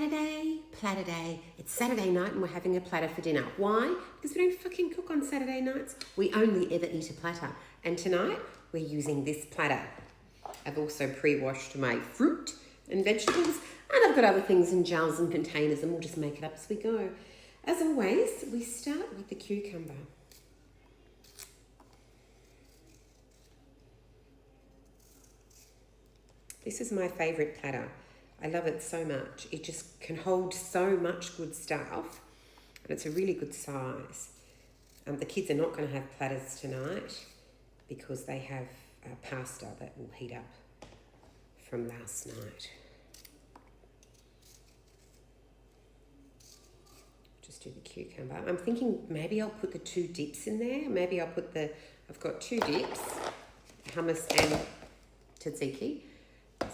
Saturday, platter day. It's Saturday night and we're having a platter for dinner. Why? Because we don't fucking cook on Saturday nights. We only ever eat a platter. And tonight we're using this platter. I've also pre-washed my fruit and vegetables, and I've got other things in jars and containers, and we'll just make it up as we go. As always, we start with the cucumber. This is my favourite platter. I love it so much. It just can hold so much good stuff, and it's a really good size. The kids are not going to have platters tonight because they have pasta that will heat up from last night. Just do the cucumber. I'm thinking maybe I'll put the two dips in there. Maybe I'll put I've got two dips, hummus and tzatziki.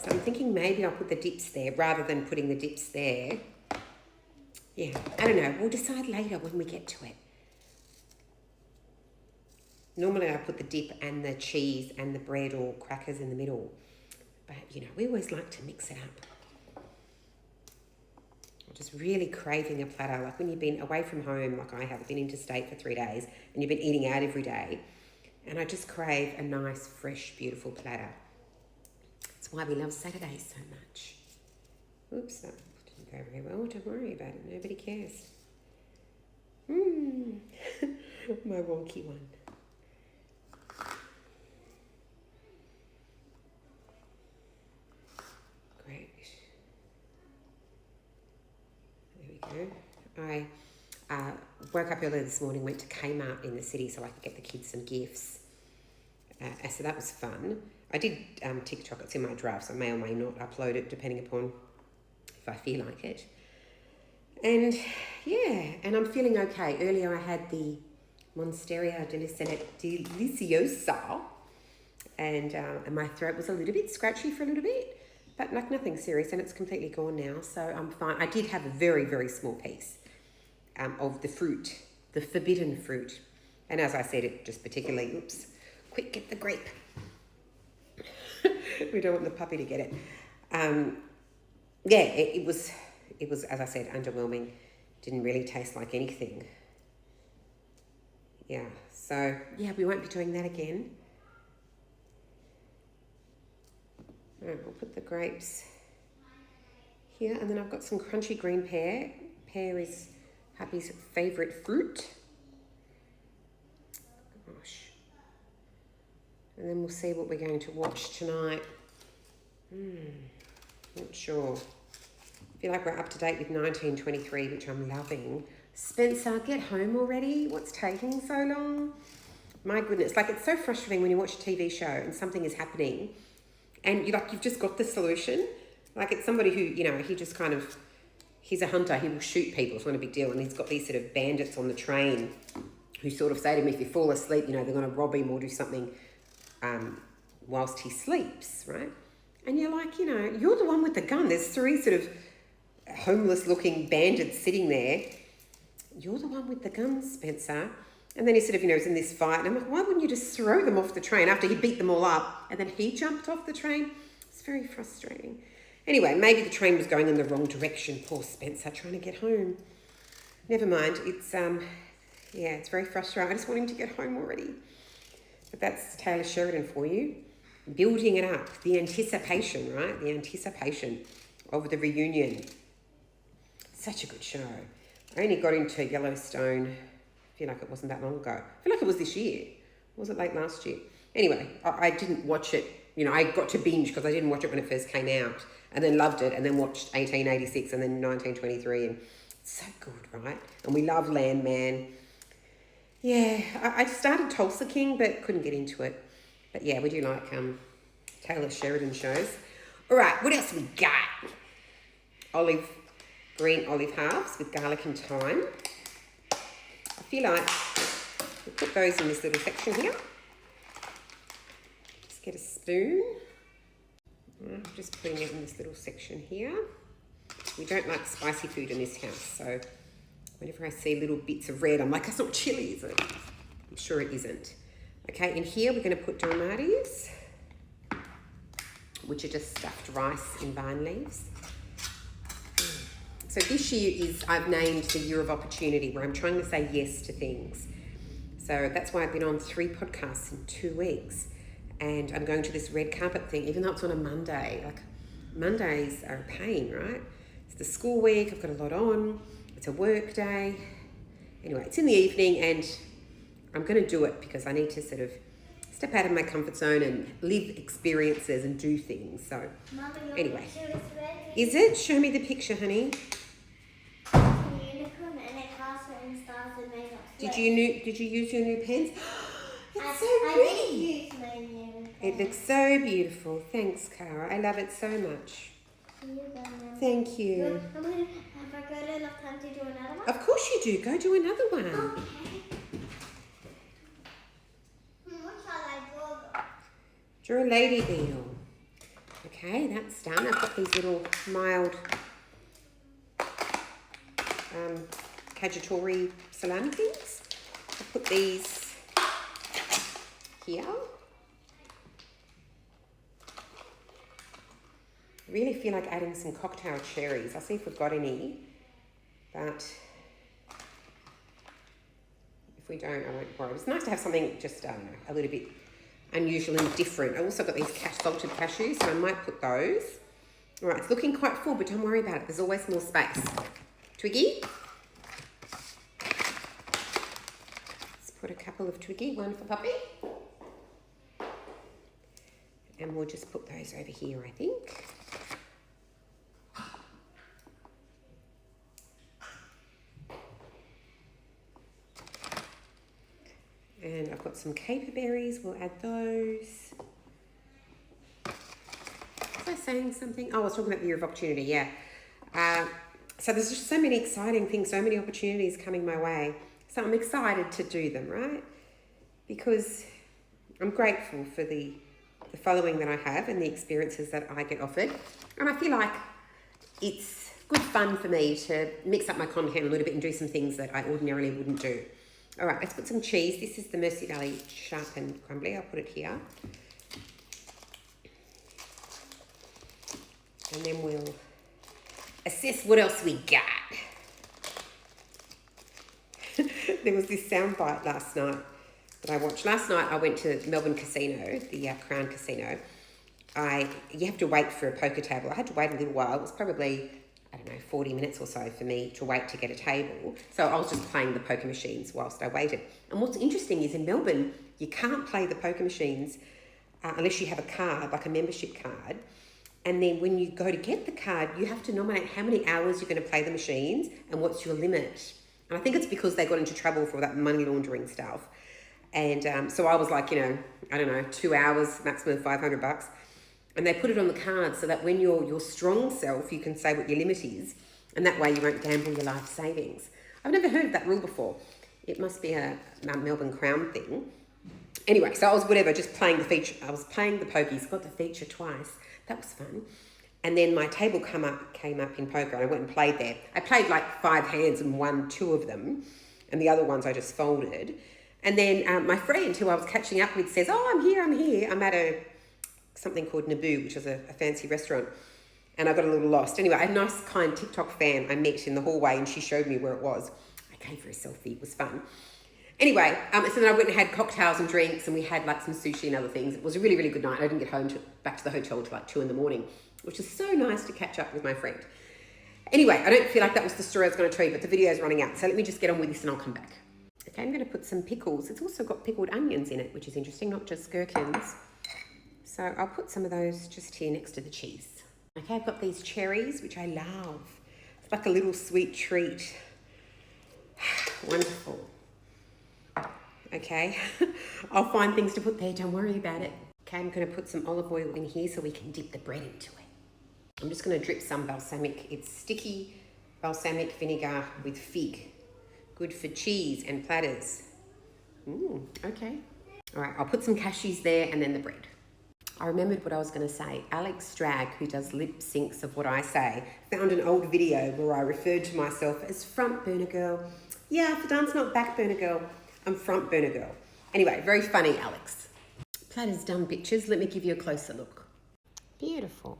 So I'm thinking maybe I'll put the dips there rather than putting the dips there. Yeah, I don't know. We'll decide later when we get to it. Normally I put the dip and the cheese and the bread or crackers in the middle. But, you know, we always like to mix it up. I'm just really craving a platter. Like when you've been away from home, like I have, been interstate for 3 days, and you've been eating out every day. And I just crave a nice, fresh, beautiful platter. That's why we love Saturdays so much. Oops, that didn't go very well. Don't worry about it. Nobody cares. My wonky one. Great. There we go. I woke up earlier this morning, went to Kmart in the city so I could get the kids some gifts. So that was fun. I did TikTok, it's in my drafts. I may or may not upload it depending upon if I feel like it. And yeah, and I'm feeling okay. Earlier I had the Monsteria Deliciosa, and my throat was a little bit scratchy for a little bit, but like nothing serious, and it's completely gone now, so I'm fine. I did have a very, very small piece of the fruit, the forbidden fruit. And as I said, it just particularly, oops, quick, get the grape. We don't want the puppy to get it. Yeah, it was, as I said, underwhelming. Didn't really taste like anything. Yeah, so yeah, we won't be doing that again. Right, we'll put the grapes here, and then I've got some crunchy green pear. Pear is Happy's favourite fruit. Gosh. And then we'll see what we're going to watch tonight. Not sure. I feel like we're up to date with 1923, which I'm loving. Spencer, get home already. What's taking so long? My goodness, like it's so frustrating when you watch a TV show and something is happening and you've just got the solution. Like it's somebody who, you know, he's a hunter, he will shoot people, it's not a big deal. And he's got these sort of bandits on the train who sort of say to him, if you fall asleep, you know, they're going to rob him or do something whilst he sleeps, right? And you're like, you know, you're the one with the gun. There's 3 sort of homeless looking bandits sitting there. You're the one with the gun, Spencer. And then he sort of, you know, is in this fight. And I'm like, why wouldn't you just throw them off the train after he beat them all up? And then he jumped off the train. It's very frustrating. Anyway, maybe the train was going in the wrong direction. Poor Spencer trying to get home. Never mind. It's, yeah, it's very frustrating. I just want him to get home already. But that's Taylor Sheridan for you. Building it up. The anticipation, right? The anticipation of the reunion. Such a good show. I only got into Yellowstone, I feel like it wasn't that long ago. I feel like it was this year. Was it late last year? Anyway, I didn't watch it. You know, I got to binge because I didn't watch it when it first came out, and then loved it, and then watched 1886 and then 1923, and it's so good, right? And we love Landman. Yeah, I started Tulsa King, but couldn't get into it. But yeah, we do like Taylor Sheridan shows. All right, what else we got? Green olive halves with garlic and thyme. I feel like we'll put those in this little section here. Just get a spoon. I'm just putting it in this little section here. We don't like spicy food in this house, so whenever I see little bits of red, I'm like, that's not chili, is it? I'm sure it isn't. Okay, in here we're going to put dolmades, which are just stuffed rice in vine leaves. So this year I've named the year of opportunity, where I'm trying to say yes to things. So that's why I've been on 3 podcasts in 2 weeks. And I'm going to this red carpet thing, even though it's on a Monday. Like, Mondays are a pain, right? It's the school week, I've got a lot on. It's a work day. Anyway, it's in the evening and I'm going to do it because I need to sort of step out of my comfort zone and live experiences and do things. So, Mama, anyway. is Is it? Show me the picture, honey. Did you use your new pens? It's so pretty. It looks so beautiful. Thanks, Cara. I love it so much. Thank you. Have I got enough time to do another one? Of course you do. Go do another one. Okay. What shall I draw? Draw a lady beetle. Okay, that's done. I've got these little mild cacciatore salami things. I'll put these here. I really feel like adding some cocktail cherries. I'll see if we've got any, but if we don't, I won't worry. It's nice to have something just, I don't know, a little bit unusual and different. I also got these salted cashews, so I might put those. All right, it's looking quite full, but don't worry about it. There's always more space. Twiggy. Let's put a couple of Twiggy, one for Puppy. And we'll just put those over here, I think. And I've got some caper berries, we'll add those. Was I saying something? Oh, I was talking about the year of opportunity, yeah. So there's just so many exciting things, so many opportunities coming my way. So I'm excited to do them, right? Because I'm grateful for the following that I have and the experiences that I get offered. And I feel like it's good fun for me to mix up my content a little bit and do some things that I ordinarily wouldn't do. All right, let's put some cheese. This is the Mercy Valley Sharp and Crumbly. I'll put it here. And then we'll assess what else we got. There was this soundbite last night that I watched. Last night I went to Melbourne Casino, the Crown Casino. You have to wait for a poker table. I had to wait a little while. It was probably, I don't know, 40 minutes or so for me to wait to get a table. So I was just playing the poker machines whilst I waited. And what's interesting is in Melbourne, you can't play the poker machines unless you have a card, like a membership card. And then when you go to get the card, you have to nominate how many hours you're going to play the machines and what's your limit. And I think it's because they got into trouble for that money laundering stuff. And so I was like, I don't know, 2 hours, maximum of $500. And they put it on the card so that when you're your strong self, you can say what your limit is. And that way you won't gamble your life savings. I've never heard of that rule before. It must be a Melbourne Crown thing. Anyway, so I was just playing the feature. I was playing the pokies, got the feature twice. That was fun. And then my table came up in poker and I went and played there. I played like 5 hands and won 2 of them. And the other ones I just folded. And then my friend who I was catching up with says, oh, I'm here. I'm at something called Naboo, which is a fancy restaurant. And I got a little lost. Anyway, a nice, kind TikTok fan I met in the hallway and she showed me where it was. I gave her a selfie. It was fun. Anyway, so then I went and had cocktails and drinks and we had like some sushi and other things. It was a really, really good night. I didn't get home back to the hotel till like 2 in the morning, which is so nice to catch up with my friend. Anyway, I don't feel like that was the story I was going to tell you, but the video is running out. So let me just get on with this and I'll come back. Okay, I'm going to put some pickles. It's also got pickled onions in it, which is interesting, not just gherkins. So I'll put some of those just here next to the cheese. Okay, I've got these cherries, which I love. It's like a little sweet treat. Wonderful. Okay, I'll find things to put there, don't worry about it. Okay, I'm going to put some olive oil in here so we can dip the bread into it. I'm just going to drip some balsamic. It's sticky balsamic vinegar with fig. Good for cheese and platters. Okay. All right, I'll put some cashews there and then the bread. I remembered what I was going to say. Alex Strag, who does lip syncs of what I say, found an old video where I referred to myself as front burner girl. Yeah, for dance, not back burner girl. I'm front burner girl. Anyway, very funny, Alex. Platter's done, bitches. Let me give you a closer look. Beautiful.